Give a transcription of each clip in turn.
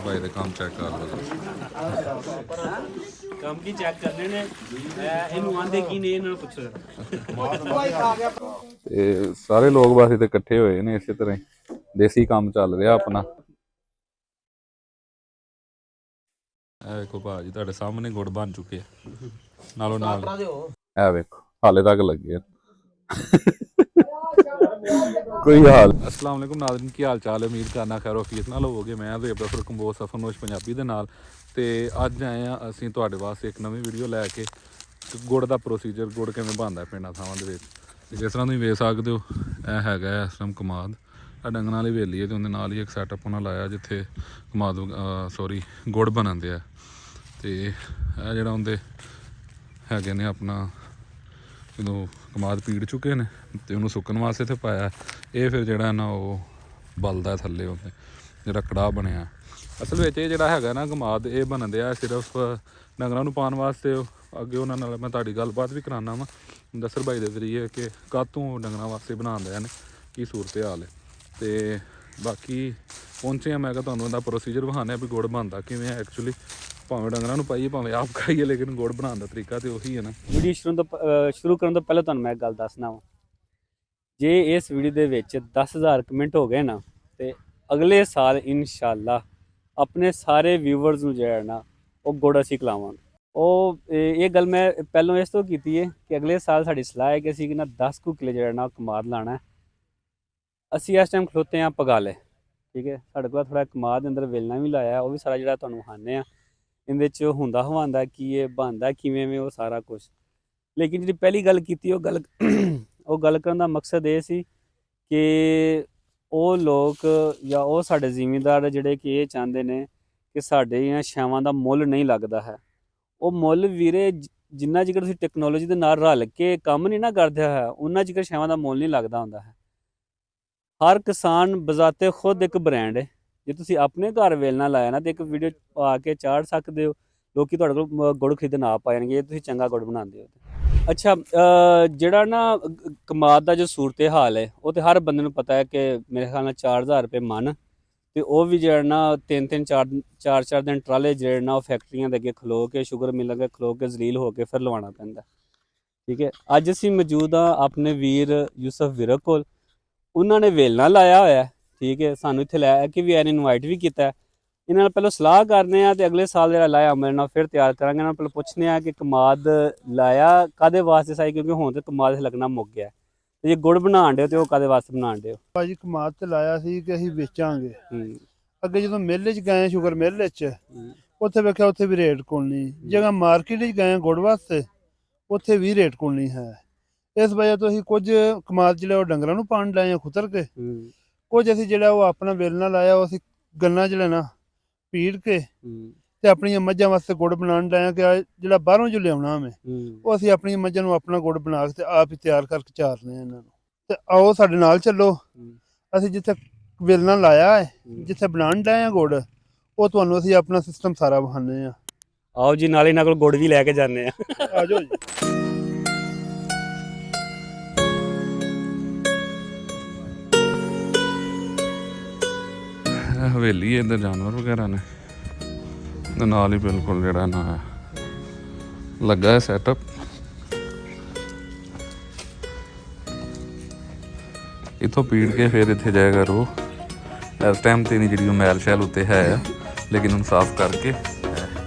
भाई दे काम चेक कर लो ਕੰਮ ਕੀ ਚੈੱਕ ਕਰਨੇ ਨੇ ਇਹਨੂੰ ਆਂਦੇ ਕੀ ਨੇ ਇਹਨਾਂ ਨੂੰ ਪੁੱਛੋ ਜਰਾ ਤੇ ਸਾਰੇ ਲੋਕ ਬਸ ਇੱਥੇ ਇਕੱਠੇ ਹੋਏ ਨੇ ਇਸੇ ਤਰ੍ਹਾਂ ਹੀ ਦੇਸੀ ਕੰਮ ਚੱਲ ਰਿਹਾ ਆਪਣਾ। ਇਹ ਵੇਖੋ ਭਾਜੀ ਤੁਹਾਡੇ ਸਾਹਮਣੇ ਗੁੜ ਬਣ ਚੁੱਕੇ ਆ ਨਾਲੋਂ ਨਾਲ। ਇਹ ਵੇਖੋ ਹਾਲੇ ਤੱਕ ਲੱਗੇ ਆ। ਕੋਈ ਹਾਲ। अस्सलाम वालेकुम नाज़रीन, की हाल चाल है? उम्मीद करना खैर वफीयत नाल होवोगे। मैं तो अब्दुल कंबोज सफरनोश पंजाबी दे नाल ते अज आए हैं असीं तुहाडे वास्ते एक नवीं वीडियो लैके गुड़ दा प्रोसीजर, गुड़ किवें बनदा पिंडां थावां दे विच। जिस तरह तुसीं वेख सकदे हो ਇਹ ਹੈਗਾ ਇਸ ਟਾਈਮ ਕਮਾਦ। ਇਹ ਡੰਗਰਾਂ ਵਾਲੀ ਹਵੇਲੀ ਹੈ ਤੇ ਉਹਦੇ ਨਾਲ ਹੀ ਇੱਕ ਸੈਟਅਪ ਉਹਨਾਂ ਲਾਇਆ ਜਿੱਥੇ ਕਮਾਦ ਗੁੜ ਬਣਨ ਦਿਆ। ਤੇ ਇਹ ਜਿਹੜਾ ਉਹਦੇ ਹੈਗੇ ਨੇ ਆਪਣਾ ਜਦੋਂ ਕਮਾਦ ਪੀੜ ਚੁੱਕੇ ਨੇ ਤੇ ਉਹਨੂੰ ਸੁੱਕਣ ਵਾਸਤੇ ਇੱਥੇ ਪਾਇਆ। ਇਹ ਫਿਰ ਜਿਹੜਾ ਨਾ ਉਹ ਬਲਦਾ ਥੱਲੇ ਉਹਦੇ ਜਿਹੜਾ ਕੜਾਹ ਬਣਿਆ। ਅਸਲ ਵਿੱਚ ਇਹ ਜਿਹੜਾ ਹੈਗਾ ਨਾ ਕਮਾਦ ਇਹ ਬਣਦੇ ਆ ਸਿਰਫ ਡੰਗਰਾਂ ਨੂੰ ਪਾਉਣ ਵਾਸਤੇ। ਅੱਗੇ ਉਹਨਾਂ ਨਾਲ ਮੈਂ ਤੁਹਾਡੀ ਗੱਲਬਾਤ ਵੀ ਕਰਾਉਣਾ ਵਾ ਦਸਰ ਭਾਈ ਦੇ ਜ਼ਰੀਏ ਕਿ ਕਾਹਤੋਂ ਡੰਗਰਾਂ ਵਾਸਤੇ ਬਣਾਉਂਦੇ ਨੇ, ਕੀ ਸੂਰਤ ਹਾਲ ਹੈ। ਤੇ ਬਾਕੀ ਪਹੁੰਚੇ ਆ ਮੈਂ ਕਿਹਾ ਤੁਹਾਨੂੰ ਉਹਦਾ ਪ੍ਰੋਸੀਜਰ ਵਿਖਾਉਂਦੇ ਆ ਵੀ ਗੁੜ ਬਣਦਾ ਕਿਵੇਂ ਹੈ ਐਕਚੁਅਲੀ। ਭਾਵੇਂ ਡੰਗਰਾਂ ਨੂੰ ਪਾਈਏ ਭਾਵੇਂ ਆਪ ਖਾਈਏ ਲੇਕਿਨ ਗੁੜ ਬਣਾਉਣ ਦਾ ਤਰੀਕਾ ਤੇ ਉਹੀ ਹੈ ਨਾ। ਵੀਡੀਓ ਸ਼ੁਰੂ ਕਰਨ ਤੋਂ ਪਹਿਲਾਂ ਤੁਹਾਨੂੰ ਮੈਂ ਇੱਕ ਗੱਲ ਦੱਸਣਾ ਵਾ, ਜੇ ਇਸ ਵੀਡੀਓ ਦੇ ਵਿੱਚ 10,000 ਕਮੈਂਟ ਹੋ ਗਏ ਨਾ ਤੇ ਅਗਲੇ ਸਾਲ ਇਨਸ਼ਾਅੱਲਾ ਆਪਣੇ ਸਾਰੇ ਵਿਊਵਰਸ ਨੂੰ ਜਿਹੜਾ ਨਾ ਉਹ ਗੁੜ ਅਸੀਂ ਖਿਲਾਵਾਂਗੇ। ਉਹ ਇਹ ਗੱਲ ਮੈਂ ਪਹਿਲਾਂ ਇਸ ਤੋਂ ਕੀਤੀ ਹੈ ਕਿ ਅਗਲੇ ਸਾਲ ਸਾਡੀ ਸਲਾਹ ਹੈ ਕਿ ਅਸੀਂ ਨਾ 10 ਕੁ ਕਿੱਲੇ ਜਿਹੜਾ ਨਾ ਕਮਾਦ ਲਾਣਾ। ਅਸੀਂ ਇਸ ਟਾਈਮ ਖਲੋਤੇ ਹਾਂ ਪਗਾਲੇ, ਠੀਕ ਹੈ। ਸਾਡੇ ਕੋਲ ਥੋੜ੍ਹਾ ਕਮਾਦ ਦੇ ਅੰਦਰ ਵੇਲਣਾ ਵੀ ਲਾਇਆ, ਉਹ ਵੀ ਸਾਰਾ ਜਿਹੜਾ ਤੁਹਾਨੂੰ ਵਿਖਾਉਂਦੇ ਆ। ਇਹਦੇ 'ਚ ਹੁੰਦਾ ਹਵਾਂਦਾ ਕੀ ਇਹ ਬਣਦਾ ਕਿਵੇਂ ਉਹ ਸਾਰਾ ਕੁਛ। ਲੇਕਿਨ ਜਿਹੜੀ ਪਹਿਲੀ ਗੱਲ ਕੀਤੀ ਉਹ ਗੱਲ ਕਰਨ ਦਾ ਮਕਸਦ ਇਹ ਸੀ ਕਿ ਉਹ ਲੋਕ ਜਾਂ ਉਹ ਸਾਡੇ ਜ਼ਿਮੀਂਦਾਰ ਜਿਹੜੇ ਕਿ ਇਹ ਚਾਹੁੰਦੇ ਨੇ ਕਿ ਸਾਡੀਆਂ ਛਾਵਾਂ ਦਾ ਮੁੱਲ ਨਹੀਂ ਲੱਗਦਾ ਹੈ। ਉਹ ਮੁੱਲ ਵੀਰੇ ਜਿੰਨਾ ਚਿਰ ਤੁਸੀਂ ਟੈਕਨੋਲੋਜੀ ਦੇ ਨਾਲ ਰਲ ਕੇ ਕੰਮ ਨਹੀਂ ਨਾ ਕਰਦੇ ਹੋਇਆ ਉਹਨਾਂ ਚਿਰ ਛਾਵਾਂ ਦਾ ਮੁੱਲ ਨਹੀਂ ਲੱਗਦਾ ਹੁੰਦਾ ਹੈ। ਹਰ ਕਿਸਾਨ ਬਜ਼ਾਤੇ ਖੁਦ ਇੱਕ ਬ੍ਰਾਂਡ ਹੈ। ਜੇ ਤੁਸੀਂ ਆਪਣੇ ਘਰ ਵੇਲਣਾ ਲਾਇਆ ਨਾ ਤੇ ਇੱਕ ਵੀਡੀਓ ਪਾ ਕੇ ਚਾੜ ਸਕਦੇ ਹੋ, ਲੋਕੀ ਤੁਹਾਡੇ ਕੋਲ ਗੁੜ ਖਰੀਦਣ ਆ ਪਾ ਜਾਣਗੇ ਜੇ ਤੁਸੀਂ ਚੰਗਾ ਗੁੜ ਬਣਾਉਂਦੇ ਹੋ। ਅੱਛਾ, ਜਿਹੜਾ ਨਾ ਕਮਾਦ ਦਾ ਜੋ ਸੂਰਤ ਹਾਲ ਹੈ ਉਹ ਤੇ ਹਰ ਬੰਦੇ ਨੂੰ ਪਤਾ ਹੈ ਕਿ ਮੇਰੇ ਖਿਆਲ ਨਾਲ 4,000 ਰੁਪਏ ਮਨ, ਤੇ ਉਹ ਵੀ ਜਿਹੜਾ ਨਾ 3-3 4 ਦਿਨ ਟਰਾਲੇ ਜਿਹੜੇ ਨਾ ਉਹ ਫੈਕਟਰੀਆਂ ਦੇ ਅੱਗੇ ਖਲੋ ਕੇ ਸ਼ੂਗਰ ਮਿਲਾਂ ਦੇ ਖਲੋ ਕੇ ਜ਼ਲੀਲ ਹੋ ਕੇ ਫਿਰ ਲਵਾਉਣਾ ਪੈਂਦਾ, ਠੀਕ ਹੈ। ਅੱਜ ਅਸੀਂ ਮੌਜੂਦ ਹਾਂ ਆਪਣੇ ਵੀਰ ਯੂਸਫ ਵੀਰ ਕੋਲ। ਉਹਨਾਂ ਨੇ ਵੇਲਣਾ ਲਾਇਆ ਹੋਇਆ, ਠੀਕ ਹੈ। ਸਾਨੂੰ ਇੱਥੇ ਲੈ ਕੇ ਵੀ ਆਏ ਨੇ, ਇਨਵਾਈਟ ਵੀ ਕੀਤਾ। ਇਹਨਾਂ ਨਾਲ ਪਹਿਲਾਂ ਸਲਾਹ ਕਰਨੇ ਆ ਤੇ ਅਗਲੇ ਸਾਲ ਜਿਹੜਾ ਲਾਇਆ ਮੇਰੇ ਨਾਲ ਫਿਰ ਤਿਆਰ ਕਰਾਂਗੇ। ਇਹਨਾਂ ਨੂੰ ਪਹਿਲਾਂ ਪੁੱਛਦੇ ਆ ਕਿ ਕਮਾਦ ਲਾਇਆ ਕਾਹਦੇ ਵਾਸਤੇ ਸਾਈ, ਕਿਉਂਕਿ ਹੁਣ ਤੇ ਕਮਾਦ ਲੱਗਣਾ ਮੁੱਕ ਗਿਆ। ਤੇ ਜੇ ਗੁੜ ਬਣਾਉਣ ਦੇ ਤੇ ਉਹ ਕਾਹਦੇ ਵਾਸਤੇ ਬਣਾਉਣ ਦੇ? ਭਾਜੀ ਕਮਾਦ ਤੇ ਲਾਇਆ ਸੀ ਕਿ ਅਸੀਂ ਵੇਚਾਂਗੇ। ਅੱਗੇ ਜਦੋਂ ਮਿੱਲ 'ਚ ਗਏ ਸ਼ੂਗਰ ਮਿੱਲ 'ਚ ਉੱਥੇ ਵੇਖਿਆ ਉੱਥੇ ਵੀ ਰੇਟ ਕੋਲ ਨਹੀਂ। ਜਗ੍ਹਾ ਮਾਰਕੀਟ 'ਚ ਗਏ ਗੁੜ ਵਾਸਤੇ ਉੱਥੇ ਵੀ ਰੇਟ ਕੋਲ ਨਹੀਂ ਹੈ। ਇਸ ਵਜ੍ਹਾ ਤੋਂ ਅਸੀਂ ਕੁਝ ਕਮਾਦ ਜਿਹੜਾ ਉਹ ਡੰਗਰਾਂ ਨੂੰ ਪਾਣ ਲਾਏ ਆ ਖੁਤਰ ਕੇ, ਕੁਝ ਅਸੀਂ ਜਿਹੜਾ ਉਹ ਆਪਣਾ ਵੇਲਣਾ ਲਾਇਆ ਉਹ ਅਸੀਂ ਗੰਨਾ ਜਿਹੜਾ ਨਾ ਪੀੜ ਕੇ ਤੇ ਆਪਣੀਆਂ ਮੱਝਾਂ ਵਾਸਤੇ ਗੁੜ ਬਣਾਉਣ ਲਾਇਆ ਕਿ ਜਿਹੜਾ ਬਾਹਰੋਂ ਜੋ ਲਿਆਉਣਾ ਮੈਂ ਉਹ ਅਸੀਂ ਆਪਣੀਆਂ ਮੱਝਾਂ ਨੂੰ ਆਪਣਾ ਗੁੜ ਬਣਾ ਕੇ ਤੇ ਆਪ ਹੀ ਤਿਆਰ ਕਰਕੇ ਚਾਰਨੇ ਆ ਇਹਨਾਂ ਨੂੰ। ਤੇ ਆਓ ਸਾਡੇ ਨਾਲ ਚੱਲੋ, ਅਸੀਂ ਜਿੱਥੇ ਵੇਲਣਾ ਲਾਇਆ ਹੈ ਜਿੱਥੇ ਬਣਾਉਣ ਲਾਏ ਆ ਗੁੜ ਉਹ ਤੁਹਾਨੂੰ ਅਸੀਂ ਆਪਣਾ ਸਿਸਟਮ ਸਾਰਾ ਵਿਖਾਉਂਦੇ ਆ। ਆਓ ਜੀ, ਨਾਲੇ ਇਹਨਾਂ ਕੋਲ ਗੁੜ ਵੀ ਲੈ ਕੇ ਜਾਂਦੇ ਆ। ਆ ਜਾਓ ਜੀ। ਹਵੇਲੀ ਹੈ, ਇੱਧਰ ਜਾਨਵਰ ਵਗੈਰਾ ਨੇ ਤੇ ਨਾਲ ਹੀ ਬਿਲਕੁਲ ਜਿਹੜਾ ਨਾ ਲੱਗਾ ਹੈ ਸੈਟਅਪ। ਇੱਥੋਂ ਪੀੜ ਕੇ ਫਿਰ ਇੱਥੇ ਜਾਏਗਾ ਰੋ। ਇਸ ਟਾਈਮ ਤੇ ਨਹੀਂ ਜਿਹੜੀ ਉਹ ਮੈਲ ਸ਼ੈਲ ਉੱਤੇ ਹੈ ਲੇਕਿਨ ਉਹਨੂੰ ਸਾਫ਼ ਕਰਕੇ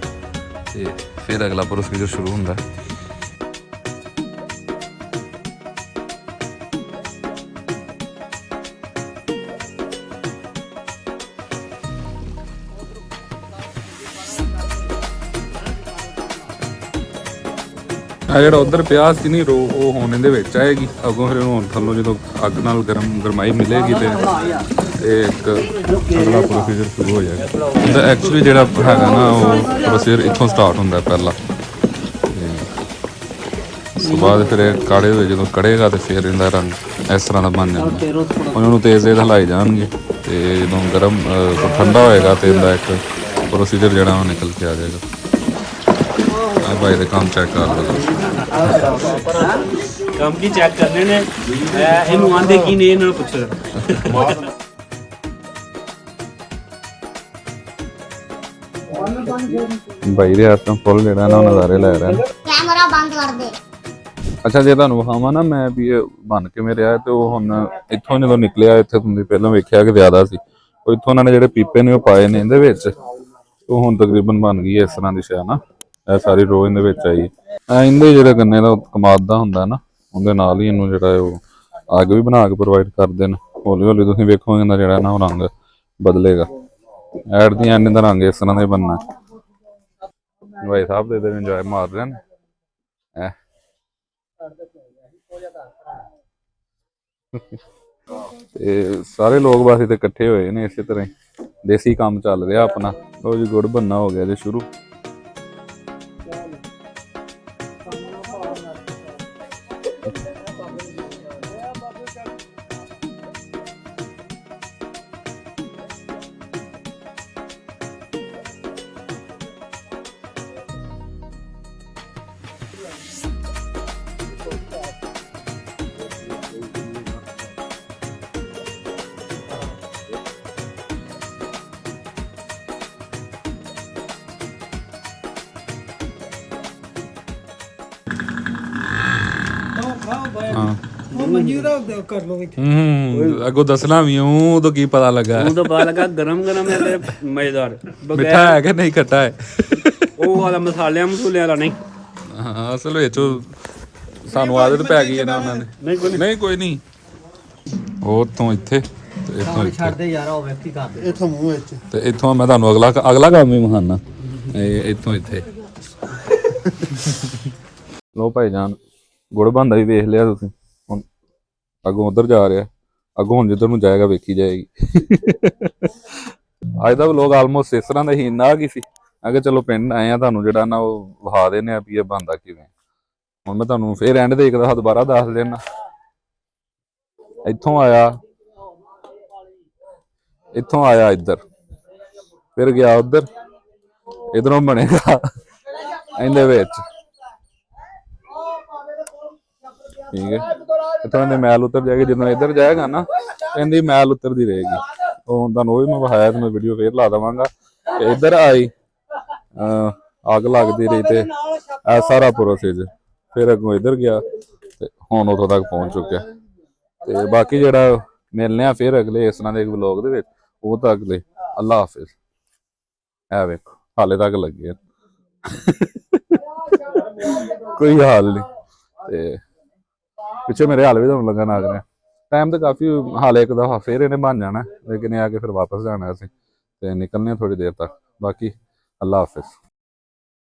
ਤੇ ਫਿਰ ਅਗਲਾ ਪ੍ਰੋਸੀਜਰ ਸ਼ੁਰੂ ਹੁੰਦਾ। ਆ ਜਿਹੜਾ ਉਧਰ ਪਿਆ ਸੀ ਨਹੀਂ ਰੋ ਉਹ ਹੁਣ ਇਹਦੇ ਵਿੱਚ ਆਏਗੀ ਅੱਗੋਂ ਫਿਰ ਹੁਣ ਥੱਲੋਂ ਜਦੋਂ ਅੱਗ ਨਾਲ ਗਰਮਾਈ ਮਿਲੇਗੀ ਤੇ ਇਹ ਇੱਕ ਅਗਲਾ ਪ੍ਰੋਸੀਜਰ ਸ਼ੁਰੂ ਹੋ ਜਾਏਗਾ। ਇਹਦਾ ਐਕਚੁਅਲੀ ਜਿਹੜਾ ਹੈਗਾ ਨਾ ਉਹ ਪ੍ਰੋਸੀਜਰ ਇੱਥੋਂ ਸਟਾਰਟ ਹੁੰਦਾ ਪਹਿਲਾਂ, ਉਸ ਤੋਂ ਬਾਅਦ ਫਿਰ ਇਹ ਕਾੜੇ ਹੋਏ ਜਦੋਂ ਕੜੇਗਾ ਤੇ ਫਿਰ ਇਹਦਾ ਰੰਗ ਇਸ ਤਰ੍ਹਾਂ ਦਾ ਬਣ ਜਾਂਦਾ। ਉਹਨੂੰ ਤੇਜ਼ ਹਲਾਈ ਜਾਣਗੇ ਤੇ ਜਦੋਂ ਗਰਮ ਠੰਡਾ ਹੋਏਗਾ ਤੇ ਇਹਦਾ ਇੱਕ ਪ੍ਰੋਸੀਜਰ ਜਿਹੜਾ ਉਹ ਨਿਕਲ ਕੇ ਆ ਜਾਏਗਾ। भाई दे काम चेक कर लो। ਕੰਮ ਕੀ ਚੈੱਕ ਕਰਨੇ ਨੇ ਇਹਨੂੰ ਆਂਦੇ ਕੀ ਨੇ ਇਹਨਾਂ ਨੂੰ ਪੁੱਛੋ ਜਰਾ। ਭਾਈ ਦੇ ਹੱਥੋਂ ਫੁੱਲ ਜਿਹੜਾ ਨਾ ਉਹ ਨਜ਼ਾਰੇ ਲੈ ਰਿਹਾ कैमरा बंद कर दे। ਅੱਛਾ ਜੇ ਤੁਹਾਨੂੰ ਵਿਖਾਵਾਂ ਨਾ ਮੈਂ ਵੀ ਇਹ ਬਣ ਕਿਵੇਂ ਰਿਹਾ ਤੇ ਉਹ ਹੁਣ ਇੱਥੋਂ ਜਦੋਂ ਨਿਕਲਿਆ ਇੱਥੇ ਤੁਸੀਂ ਪਹਿਲਾਂ ਵੇਖਿਆ ਕਿ ਜ਼ਿਆਦਾ ਸੀ ਉਹ ਇੱਥੋਂ ਉਹਨਾਂ ਨੇ ਜਿਹੜੇ ਪੀਪੇ ਨੇ ਉਹ ਪਾਏ ਨੇ ਇਹਦੇ ਵਿੱਚ ਉਹ ਹੁਣ ਤਕਰੀਬਨ ਬਣ ਗਈ ਹੈ ਇਸ ਤਰ੍ਹਾਂ ਦੀ ਸ਼ੈ ਨਾ ਇਹ ਸਾਰੀ ਰੋ ਇਹਦੇ ਵਿੱਚ ਆਈ ਇਹਦੇ ਜਿਹੜੇ ਗੰਨੇ ਦਾ ਕਮਾਦ ਦਾ ਹੁੰਦਾ ਨਾ ਉਹਦੇ ਨਾਲ ਹੀ ਇਹਨੂੰ ਜਿਹੜਾ ਉਹ ਅੱਗ ਵੀ ਬਣਾ ਕੇ ਪ੍ਰੋਵਾਈਡ ਕਰਦੇ ਨੇ ਹੌਲੀ ਹੌਲੀ ਤੁਸੀਂ ਵੇਖੋਗੇ ਇਹਦਾ ਜਿਹੜਾ ਨਾ ਉਹ ਰੰਗ ਬਦਲੇਗਾ ਐਡ ਦੀ ਐਂਡ ਦਾ ਰੰਗ ਇਸ ਤਰ੍ਹਾਂ ਦਾ ਹੀ ਬਣਨਾ ਭਾਈ ਸਾਹਿਬ ਦੇ ਇਹਦੇ ਇੰਜੋਏ ਮਾਰ ਰਹੇ ਨੇ ਤੇ ਸਾਰੇ ਲੋਕ ਬਸ ਇੱਥੇ ਇਕੱਠੇ ਹੋਏ ਨੇ ਇਸੇ ਤਰ੍ਹਾਂ ਹੀ ਦੇਸੀ ਕੰਮ ਚੱਲ ਰਿਹਾ ਆਪਣਾ ਲੋ ਜੀ ਗੁੜ ਬੰਨਾ ਹੋ ਗਿਆ ਜੀ ਸ਼ੁਰੂ ਹਾਂ ਅੱਗੋਂ ਦੱਸਣਾ ਵੀ ਉਦੋਂ ਕੀ ਪਤਾ ਲੱਗਾ ਉਦੋਂ ਪਤਾ ਲੱਗਾ ਗਰਮ ਗਰਮ ਹੈ ਤੇ ਮਜ਼ੇਦਾਰ ਮਿੱਠਾ ਹੈ ਕਿ ਨਹੀਂ ਖੱਟਾ ਹੈ ਉਹ ਵਾਲਾ ਮਸਾਲਿਆਂ ਵਾਲਾ ਨਹੀਂ ਹਾਂ ਅਸਲ ਵਿੱਚ ਸਾਨੂੰ ਆਦਤ ਪੈ ਗਈ ਹੈ ਨਾ ਉਹਨਾਂ ਨੇ ਨਹੀਂ ਕੋਈ ਨਹੀਂ ਉਹ ਤੋਂ ਇੱਥੇ ਤੇ ਇੱਥੋਂ ਛੱਡਦੇ ਯਾਰ ਉਹ ਵੇਖੀ ਕਰਦੇ ਇੱਥੋਂ ਮੂੰਹ ਵਿੱਚ ਤੇ ਇੱਥੋਂ ਮੈਂ ਤੁਹਾਨੂੰ ਅਗਲਾ ਕੰਮ ਵੀ ਮਹਾਨਾ ਇਹ ਇੱਥੋਂ ਇੱਥੇ ਲੋ ਭਾਈ ਜਾਨ ਗੁੜ ਬੰਦਾ ਵੀ ਵੇਖ ਲਿਆ ਤੁਸੀਂ ਹੁਣ ਅੱਗੋਂ ਉਧਰ ਜਾ ਰਿਹਾ ਅੱਗੋਂ ਹੁਣ ਜਿੱਧਰ ਨੂੰ ਜਾਏਗਾ ਵੇਖੀ ਜਾਏਗੀ ਅੱਜ ਦਾ ਵਲੋਗ ਆਲਮੋਸਟ ਇਸ ਤਰ੍ਹਾਂ ਦਾ ਹੀ ਇੰਨਾ ਕੀ ਸੀ ਅਗੇ ਚਲੋ ਪਿੰਡ ਆਏ ਆ ਤੁਹਾਨੂੰ ਜਿਹੜਾ ਨਾ ਉਹ ਵਿਖਾ ਦੇਣੇ ਆ ਵੀ ਇਹ ਬੰਦਾ ਕਿਵੇਂ ਹੁਣ ਮੈਂ ਤੁਹਾਨੂੰ ਫੇਰ ਐਂਡ ਤੇ ਇੱਕ ਦਫਾ ਦੁਬਾਰਾ ਦੱਸ ਦੇਣਾ ਇੱਥੋਂ ਆਇਆ ਇੱਧਰ ਫਿਰ ਗਿਆ ਉੱਧਰ ਇਧਰੋਂ ਬਣੇਗਾ ਇਹਦੇ ਵਿੱਚ ਠੀਕ ਹੈ ਇੱਥੋਂ ਦੇ ਮੈਲ ਉਤਰ ਜਾਏਗੀ ਜਦੋਂ ਇੱਧਰ ਜਾਏਗਾ ਨਾ ਇਹਦੀ ਮੈਲ ਉਤਰਦੀ ਰਹੇਗੀ ਉਹ ਤੁਹਾਨੂੰ ਉਹ ਵੀ ਮੈਂ ਵਿਖਾਇਆ ਤੇ ਮੈਂ ਵੀਡੀਓ ਫੇਰ ਲਾ ਦੇਵਾਂਗਾ ਤੇ ਇੱਧਰ ਆਈ ਅੱਗ ਲੱਗਦੀ ਰਹੀ ਤੇ ਇਹ ਸਾਰਾ ਪ੍ਰੋਸੈਸ ਫਿਰ ਅੱਗੋਂ ਇੱਧਰ ਗਿਆ ਤੇ ਹੁਣ ਉੱਥੋਂ ਤੱਕ ਪਹੁੰਚ ਚੁੱਕਿਆ ਤੇ ਬਾਕੀ ਜਿਹੜਾ ਮਿਲਨੇ ਆ ਫਿਰ ਅਗਲੇ ਇਸ ਤਰ੍ਹਾਂ ਦੇ ਵਲੌਗ ਦੇ ਵਿੱਚ ਉਹ ਤੱਕ ਦੇ ਅੱਲਾ ਹਾਫਿਜ਼ ਇਹ ਵੇਖੋ ਹਾਲੇ ਤੱਕ ਲੱਗੇ ਆ ਕੋਈ ਹਾਲ ਨਹੀਂ ਤੇ ਪਿੱਛੇ ਮੇਰੇ ਹਾਲ ਵੀ ਤੁਹਾਨੂੰ ਲੱਗਣ ਲੱਗ ਰਿਹਾ ਟਾਈਮ ਤਾਂ ਕਾਫੀ ਹਾਲੇ ਇੱਕ ਦਫਾ ਫੇਰ ਇਹਨੇ ਬਣ ਜਾਣਾ ਲੇਕਿਨ ਇਹ ਆ ਕੇ ਫਿਰ ਵਾਪਸ ਜਾਣਾ ਅਸੀਂ ਤੇ ਨਿਕਲਨੇ ਥੋੜੀ ਦੇਰ ਤੱਕ ਬਾਕੀ ਅੱਲਾ ਹਾਫਿਜ਼